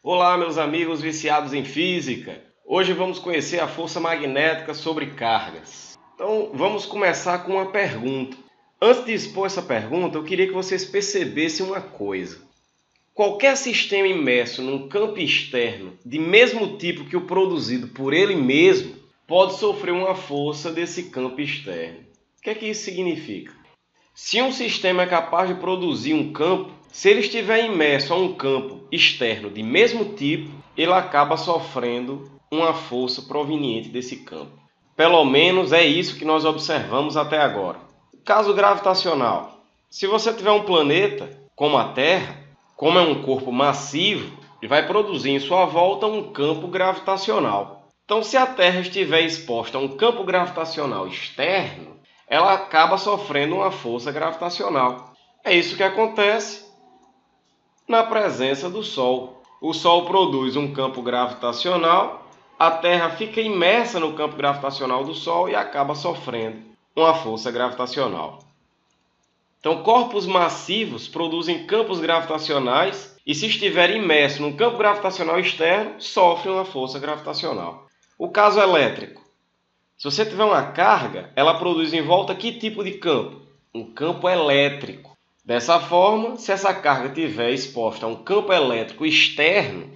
Olá, meus amigos viciados em física. Hoje vamos conhecer a força magnética sobre cargas. Então, vamos começar com uma pergunta. Antes de expor essa pergunta, eu queria que vocês percebessem uma coisa. Qualquer sistema imerso num campo externo, de mesmo tipo que o produzido por ele mesmo, pode sofrer uma força desse campo externo. O que é que isso significa? Se um sistema é capaz de produzir um campo, se ele estiver imerso a um campo externo de mesmo tipo, ele acaba sofrendo uma força proveniente desse campo. Pelo menos é isso que nós observamos até agora. Caso gravitacional. Se você tiver um planeta, como a Terra, como é um corpo massivo, ele vai produzir em sua volta um campo gravitacional. Então, se a Terra estiver exposta a um campo gravitacional externo, ela acaba sofrendo uma força gravitacional. É isso que acontece na presença do Sol. O Sol produz um campo gravitacional, a Terra fica imersa no campo gravitacional do Sol e acaba sofrendo uma força gravitacional. Então, corpos massivos produzem campos gravitacionais e, se estiver imerso num campo gravitacional externo, sofrem uma força gravitacional. O caso elétrico. Se você tiver uma carga, ela produz em volta que tipo de campo? Um campo elétrico. Dessa forma, se essa carga estiver exposta a um campo elétrico externo,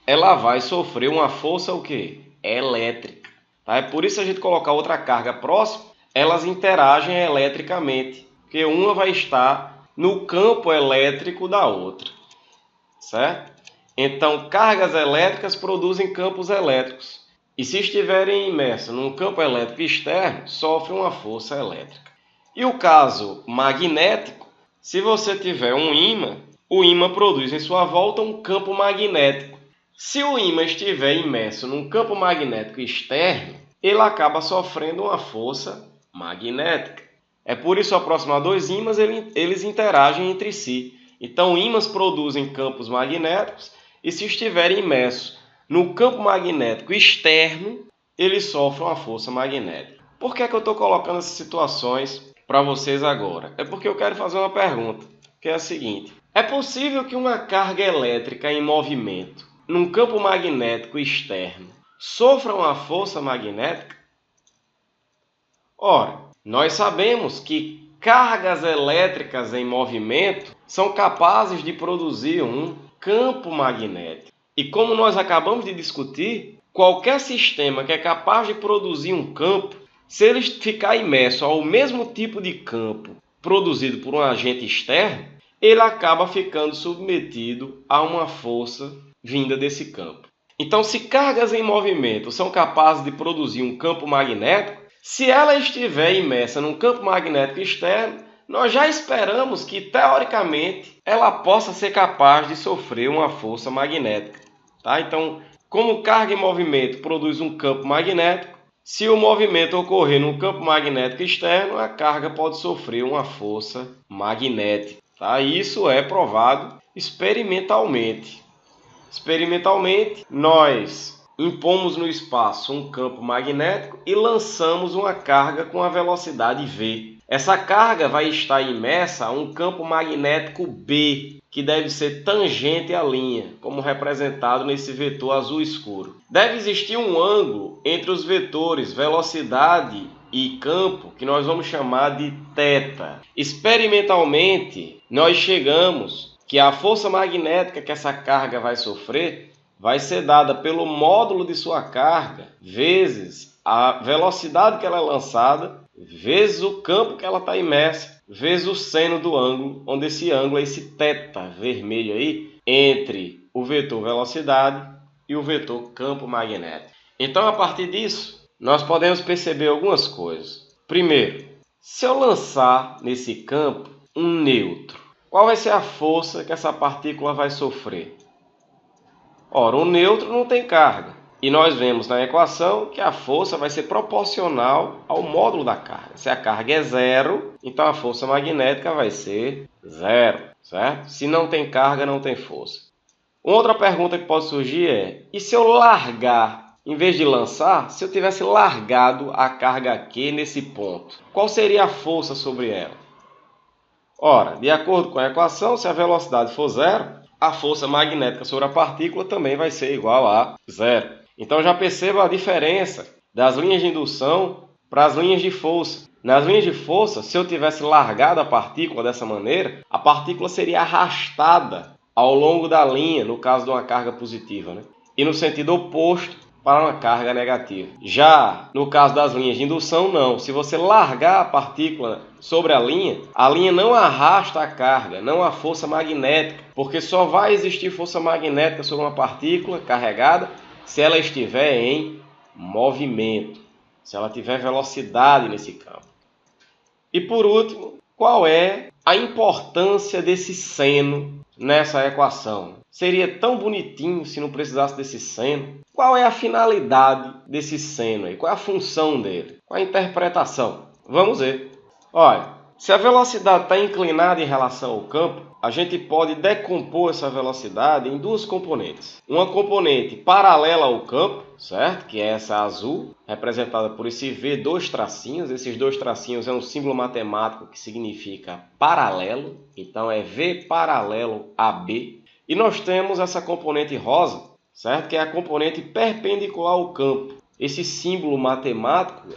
ela vai sofrer uma força o quê? Elétrica. Tá? É por isso a gente colocar outra carga próxima, elas interagem eletricamente, porque uma vai estar no campo elétrico da outra. Certo? Então, cargas elétricas produzem campos elétricos. E se estiverem imersos num campo elétrico externo, sofrem uma força elétrica. E o caso magnético, se você tiver um ímã, o ímã produz em sua volta um campo magnético. Se o ímã estiver imerso num campo magnético externo, ele acaba sofrendo uma força magnética. É por isso, aproximar dois ímãs, eles interagem entre si. Então, ímãs produzem campos magnéticos e, se estiverem imersos no campo magnético externo, ele sofre uma força magnética. Por que eu estou colocando essas situações para vocês agora? É porque eu quero fazer uma pergunta, que é a seguinte. É possível que uma carga elétrica em movimento, num campo magnético externo, sofra uma força magnética? Ora, nós sabemos que cargas elétricas em movimento são capazes de produzir um campo magnético. E como nós acabamos de discutir, qualquer sistema que é capaz de produzir um campo, se ele ficar imerso ao mesmo tipo de campo produzido por um agente externo, ele acaba ficando submetido a uma força vinda desse campo. Então, se cargas em movimento são capazes de produzir um campo magnético, se ela estiver imersa num campo magnético externo, nós já esperamos que, teoricamente, ela possa ser capaz de sofrer uma força magnética. Tá? Então, como carga em movimento produz um campo magnético, se o movimento ocorrer no campo magnético externo, a carga pode sofrer uma força magnética. Tá? Isso é provado experimentalmente. Experimentalmente, nós impomos no espaço um campo magnético e lançamos uma carga com a velocidade v. Essa carga vai estar imersa a um campo magnético B, que deve ser tangente à linha, como representado nesse vetor azul escuro. Deve existir um ângulo entre os vetores velocidade e campo, que nós vamos chamar de θ. Experimentalmente, nós chegamos que a força magnética que essa carga vai sofrer vai ser dada pelo módulo de sua carga vezes a velocidade que ela é lançada, vezes o campo que ela está imersa, vezes o seno do ângulo, onde esse ângulo é esse θ vermelho aí, entre o vetor velocidade e o vetor campo magnético. Então, a partir disso, nós podemos perceber algumas coisas. Primeiro, se eu lançar nesse campo um nêutron, qual vai ser a força que essa partícula vai sofrer? Ora, o nêutron não tem carga. E nós vemos na equação que a força vai ser proporcional ao módulo da carga. Se a carga é zero, então a força magnética vai ser zero, certo? Se não tem carga, não tem força. Uma outra pergunta que pode surgir é, e se eu largar, em vez de lançar, se eu tivesse largado a carga Q nesse ponto, qual seria a força sobre ela? Ora, de acordo com a equação, se a velocidade for zero, a força magnética sobre a partícula também vai ser igual a zero. Então já perceba a diferença das linhas de indução para as linhas de força. Nas linhas de força, se eu tivesse largado a partícula dessa maneira, a partícula seria arrastada ao longo da linha, no caso de uma carga positiva, né? E no sentido oposto para uma carga negativa. Já no caso das linhas de indução, não. Se você largar a partícula sobre a linha não arrasta a carga, não a força magnética, porque só vai existir força magnética sobre uma partícula carregada se ela estiver em movimento, se ela tiver velocidade nesse campo. E por último, qual é a importância desse seno nessa equação? Seria tão bonitinho se não precisasse desse seno. Qual é a finalidade desse seno aí? Qual é a função dele? Qual é a interpretação? Vamos ver. Olha, se a velocidade está inclinada em relação ao campo, a gente pode decompor essa velocidade em duas componentes. Uma componente paralela ao campo, certo? Que é essa azul, representada por esse V, dois tracinhos. Esses dois tracinhos é um símbolo matemático que significa paralelo. Então é V paralelo a B. E nós temos essa componente rosa, certo? Que é a componente perpendicular ao campo. Esse símbolo matemático,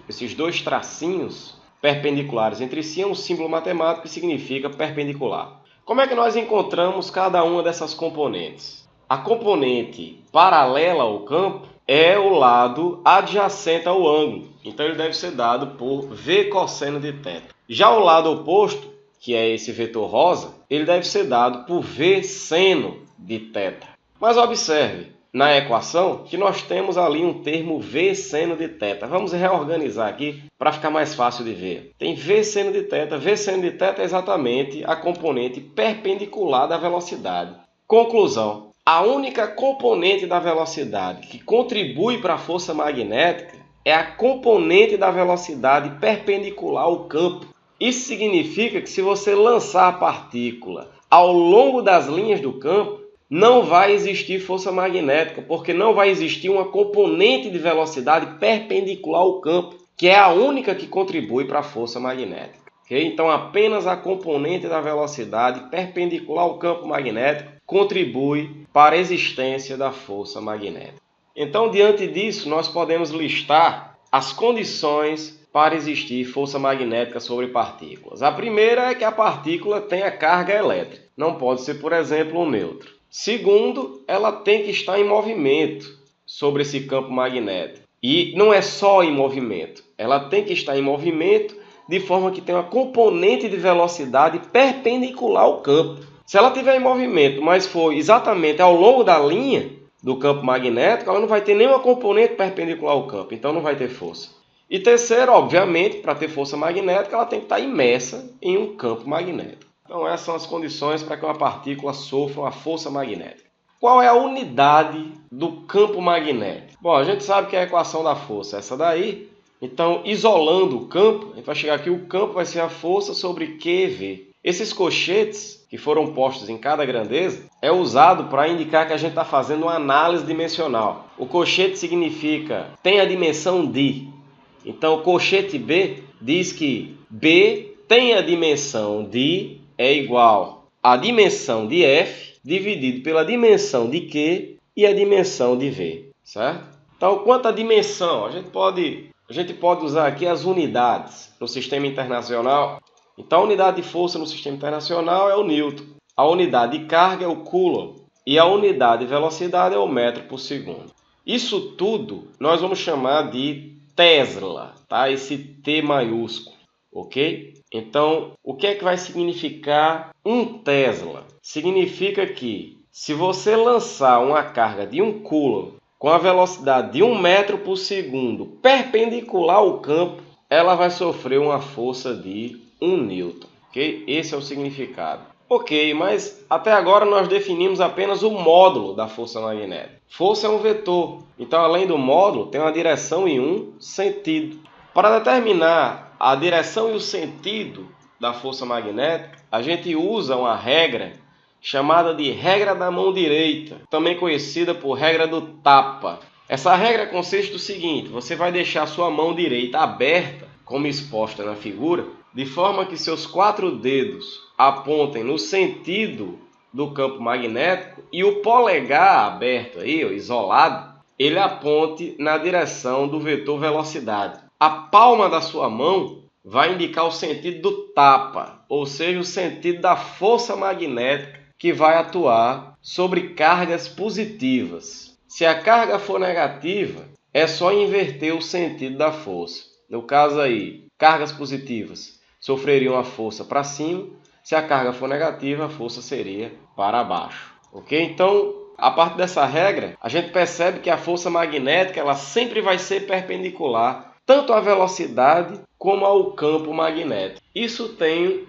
esses dois tracinhos perpendiculares entre si, é um símbolo matemático que significa perpendicular. Como é que nós encontramos cada uma dessas componentes? A componente paralela ao campo é o lado adjacente ao ângulo. Então ele deve ser dado por V cosseno de θ. Já o lado oposto, que é esse vetor rosa, ele deve ser dado por V seno de θ. Mas observe, na equação, que nós temos ali um termo V seno de θ. Vamos reorganizar aqui para ficar mais fácil de ver. Tem V seno de θ. V seno de θ é exatamente a componente perpendicular da velocidade. Conclusão. A única componente da velocidade que contribui para a força magnética é a componente da velocidade perpendicular ao campo. Isso significa que se você lançar a partícula ao longo das linhas do campo, não vai existir força magnética, porque não vai existir uma componente de velocidade perpendicular ao campo, que é a única que contribui para a força magnética. Okay? Então, apenas a componente da velocidade perpendicular ao campo magnético contribui para a existência da força magnética. Então, diante disso, nós podemos listar as condições para existir força magnética sobre partículas. A primeira é que a partícula tenha carga elétrica. Não pode ser, por exemplo, um nêutron. Segundo, ela tem que estar em movimento sobre esse campo magnético. E não é só em movimento. Ela tem que estar em movimento de forma que tenha uma componente de velocidade perpendicular ao campo. Se ela estiver em movimento, mas for exatamente ao longo da linha do campo magnético, ela não vai ter nenhuma componente perpendicular ao campo. Então não vai ter força. E terceiro, obviamente, para ter força magnética, ela tem que estar imersa em um campo magnético. Então essas são as condições para que uma partícula sofra uma força magnética. Qual é a unidade do campo magnético? Bom, a gente sabe que é a equação da força é essa daí. Então, isolando o campo, a gente vai chegar aqui, o campo vai ser a força sobre QV. Esses colchetes que foram postos em cada grandeza é usado para indicar que a gente está fazendo uma análise dimensional. O colchete significa tem a dimensão de. Então, o colchete B diz que B tem a dimensão de é igual à dimensão de F dividido pela dimensão de Q e a dimensão de V, certo? Então, quanto à dimensão, a gente pode usar aqui as unidades no sistema internacional. Então, a unidade de força no sistema internacional é o Newton. A unidade de carga é o Coulomb. E a unidade de velocidade é o metro por segundo. Isso tudo nós vamos chamar de Tesla, tá? Esse T maiúsculo, ok? Então, o que é que vai significar um Tesla? Significa que se você lançar uma carga de 1 Coulomb com a velocidade de 1 metro por segundo perpendicular ao campo, ela vai sofrer uma força de 1 Newton, ok? Esse é o significado. Ok, mas até agora nós definimos apenas o módulo da força magnética. Força é um vetor, então além do módulo tem uma direção e um sentido. Para determinar a direção e o sentido da força magnética, a gente usa uma regra chamada de regra da mão direita, também conhecida por regra do tapa. Essa regra consiste no seguinte: você vai deixar sua mão direita aberta, como exposta na figura, de forma que seus 4 dedos apontem no sentido do campo magnético e o polegar aberto aí, ó, isolado, ele aponte na direção do vetor velocidade. A palma da sua mão vai indicar o sentido do tapa, ou seja, o sentido da força magnética que vai atuar sobre cargas positivas. Se a carga for negativa, é só inverter o sentido da força. No caso aí, cargas positivas sofreriam a força para cima, se a carga for negativa, a força seria para baixo. Ok? Então, a partir dessa regra, a gente percebe que a força magnética ela sempre vai ser perpendicular tanto à velocidade como ao campo magnético. Isso tem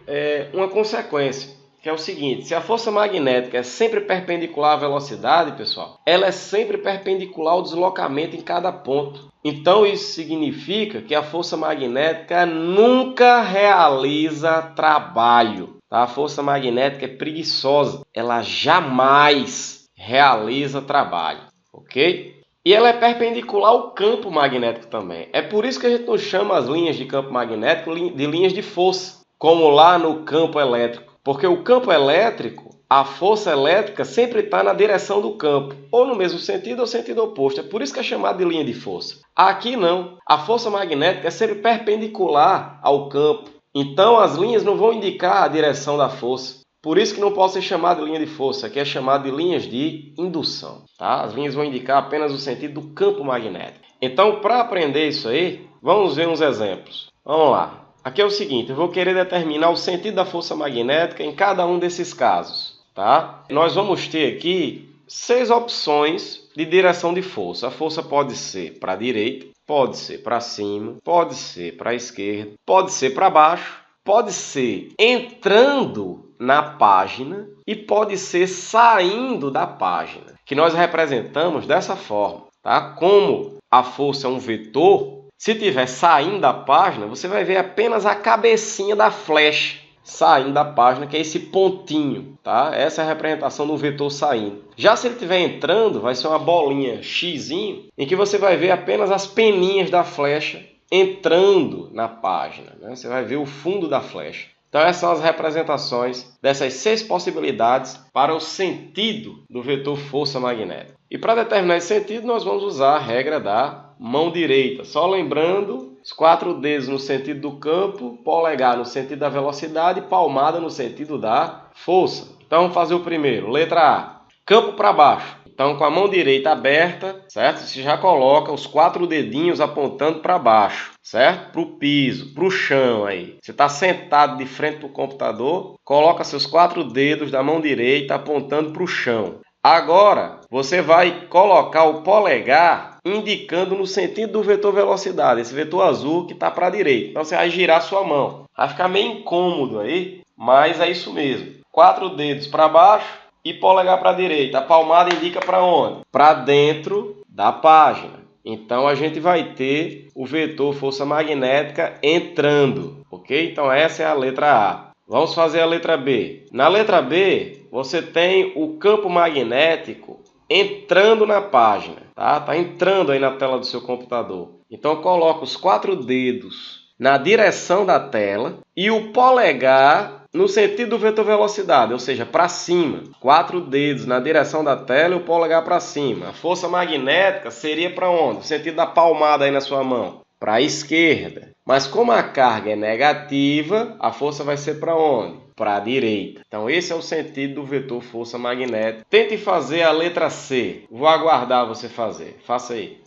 uma consequência, que é o seguinte: se a força magnética é sempre perpendicular à velocidade, pessoal, ela é sempre perpendicular ao deslocamento em cada ponto. Então isso significa que a força magnética nunca realiza trabalho. Tá? A força magnética é preguiçosa, ela jamais realiza trabalho, ok? E ela é perpendicular ao campo magnético também. É por isso que a gente não chama as linhas de campo magnético de linhas de força, como lá no campo elétrico. Porque o campo elétrico, a força elétrica sempre está na direção do campo, ou no mesmo sentido ou sentido oposto. É por isso que é chamado de linha de força. Aqui não. A força magnética é sempre perpendicular ao campo. Então as linhas não vão indicar a direção da força. Por isso que não pode ser chamado de linha de força, que é chamado de linhas de indução. Tá? As linhas vão indicar apenas o sentido do campo magnético. Então, para aprender isso aí, vamos ver uns exemplos. Vamos lá. Aqui é o seguinte, eu vou querer determinar o sentido da força magnética em cada um desses casos. Tá? Nós vamos ter aqui 6 opções de direção de força. A força pode ser para a direita, pode ser para cima, pode ser para a esquerda, pode ser para baixo, pode ser entrando na página e pode ser saindo da página, que nós representamos dessa forma, tá? Como a força é um vetor, se estiver saindo da página, você vai ver apenas a cabecinha da flecha saindo da página, que é esse pontinho, tá? Essa é a representação do vetor saindo. Já se ele estiver entrando, vai ser uma bolinha xizinho, em que você vai ver apenas as peninhas da flecha entrando na página, né? Você vai ver o fundo da flecha. Então essas são as representações dessas 6 possibilidades para o sentido do vetor força magnética. E para determinar esse sentido, nós vamos usar a regra da mão direita. Só lembrando, os 4 dedos no sentido do campo, polegar no sentido da velocidade e palmada no sentido da força. Então vamos fazer o primeiro. Letra A. Campo para baixo. Então com a mão direita aberta, certo? Você já coloca os 4 dedinhos apontando para baixo, certo? Para o piso, para o chão aí. Você está sentado de frente para o computador, coloca seus 4 dedos da mão direita apontando para o chão. Agora, você vai colocar o polegar indicando no sentido do vetor velocidade, esse vetor azul que está para a direita. Então você vai girar sua mão. Vai ficar meio incômodo aí, mas é isso mesmo. 4 dedos para baixo e polegar para a direita. A palmada indica para onde? Para dentro da página. Então a gente vai ter o vetor força magnética entrando, ok? Então essa é a letra A. Vamos fazer a letra B. Na letra B, você tem o campo magnético entrando na página, tá? Tá entrando aí na tela do seu computador. Então coloca os 4 dedos na direção da tela e o polegar no sentido do vetor velocidade, ou seja, para cima. 4 dedos na direção da tela e o polegar para cima. A força magnética seria para onde? No sentido da palmada aí na sua mão. Para a esquerda. Mas como a carga é negativa, a força vai ser para onde? Para a direita. Então esse é o sentido do vetor força magnética. Tente fazer a letra C. Vou aguardar você fazer. Faça aí.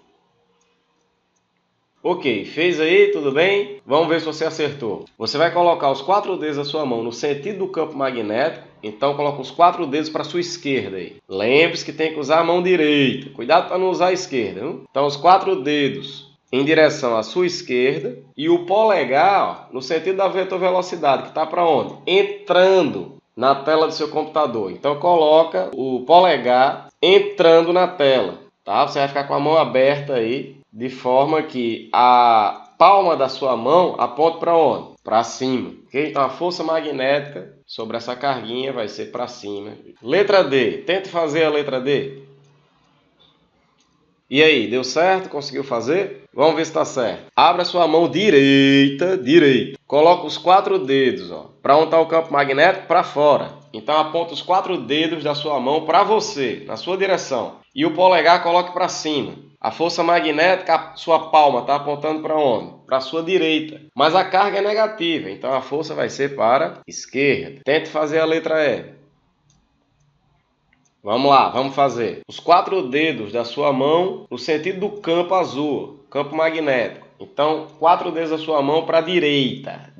Ok, fez aí, tudo bem? Vamos ver se você acertou. Você vai colocar os 4 dedos da sua mão no sentido do campo magnético. Então coloca os 4 dedos para a sua esquerda aí. Lembre-se que tem que usar a mão direita. Cuidado para não usar a esquerda, viu? Então os 4 dedos em direção à sua esquerda e o polegar no sentido da vetor velocidade, que está para onde? Entrando na tela do seu computador. Então coloca o polegar entrando na tela, tá? Você vai ficar com a mão aberta aí, de forma que a palma da sua mão aponte para onde? Para cima, ok? Então a força magnética sobre essa carguinha vai ser para cima. Letra D, tente fazer a letra D. E aí, deu certo? Conseguiu fazer? Vamos ver se está certo. Abra sua mão direita. Coloca os 4 dedos, ó, para onde está o campo magnético? Para fora. Então aponta os 4 dedos da sua mão para você, na sua direção. E o polegar coloque para cima. A força magnética, a sua palma está apontando para onde? Para a sua direita. Mas a carga é negativa, então a força vai ser para a esquerda. Tente fazer a letra E. Vamos lá, vamos fazer. Os 4 dedos da sua mão no sentido do campo azul, campo magnético. Então, 4 dedos da sua mão para a direita,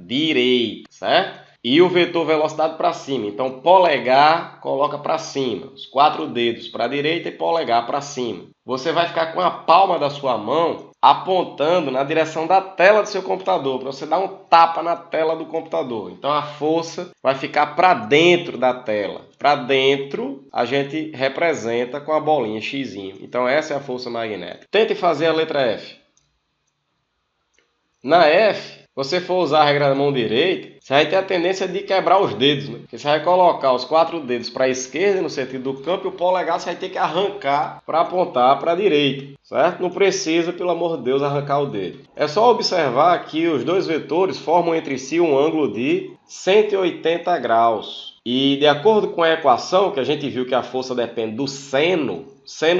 certo? E o vetor velocidade para cima. Então, polegar coloca para cima. Os 4 dedos para a direita e polegar para cima. Você vai ficar com a palma da sua mão apontando na direção da tela do seu computador, para você dar um tapa na tela do computador. Então, a força vai ficar para dentro da tela. Para dentro, a gente representa com a bolinha X. Então, essa é a força magnética. Tente fazer a letra F. Na F, você for usar a regra da mão direita, você vai ter a tendência de quebrar os dedos, né? Porque você vai colocar os 4 dedos para a esquerda no sentido do campo e o polegar você vai ter que arrancar para apontar para a direita, certo? Não precisa, pelo amor de Deus, arrancar o dedo. É só observar que os dois vetores formam entre si um ângulo de 180 graus. E de acordo com a equação, que a gente viu que a força depende do seno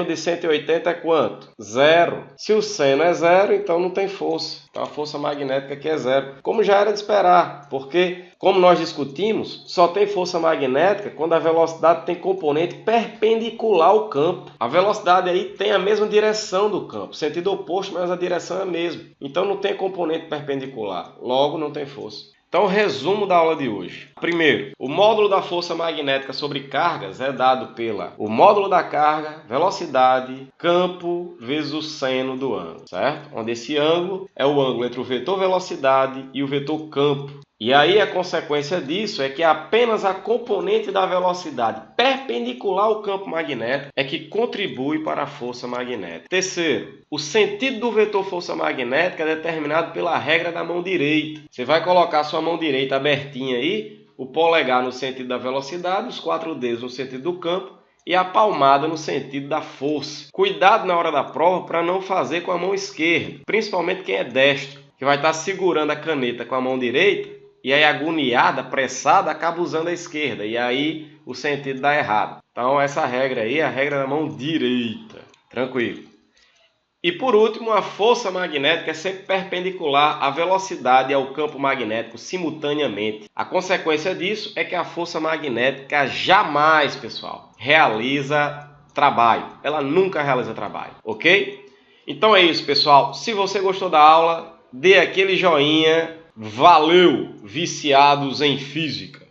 de 180 é quanto? 0. Se o seno é 0, então não tem força. Então a força magnética aqui é 0. Como já era de esperar, porque, como nós discutimos, só tem força magnética quando a velocidade tem componente perpendicular ao campo. A velocidade aí tem a mesma direção do campo, sentido oposto, mas a direção é a mesma. Então não tem componente perpendicular, logo não tem força. Então, resumo da aula de hoje. Primeiro, o módulo da força magnética sobre cargas é dado pela o módulo da carga, velocidade, campo vezes o seno do ângulo, certo? Onde esse ângulo é o ângulo entre o vetor velocidade e o vetor campo. E aí a consequência disso é que apenas a componente da velocidade perpendicular ao campo magnético é que contribui para a força magnética. Terceiro, o sentido do vetor força magnética é determinado pela regra da mão direita. Você vai colocar sua mão direita abertinha aí, o polegar no sentido da velocidade, os 4 dedos no sentido do campo e a palmada no sentido da força. Cuidado na hora da prova para não fazer com a mão esquerda, principalmente quem é destro, que vai estar segurando a caneta com a mão direita e aí agoniada, apressada, acaba usando a esquerda e aí o sentido dá errado. Então essa regra aí é a regra da mão direita. Tranquilo. E por último, a força magnética é sempre perpendicular à velocidade e ao campo magnético simultaneamente. A consequência disso é que a força magnética jamais, pessoal, realiza trabalho. Ela nunca realiza trabalho, ok? Então é isso, pessoal. Se você gostou da aula, dê aquele joinha. Valeu, viciados em física!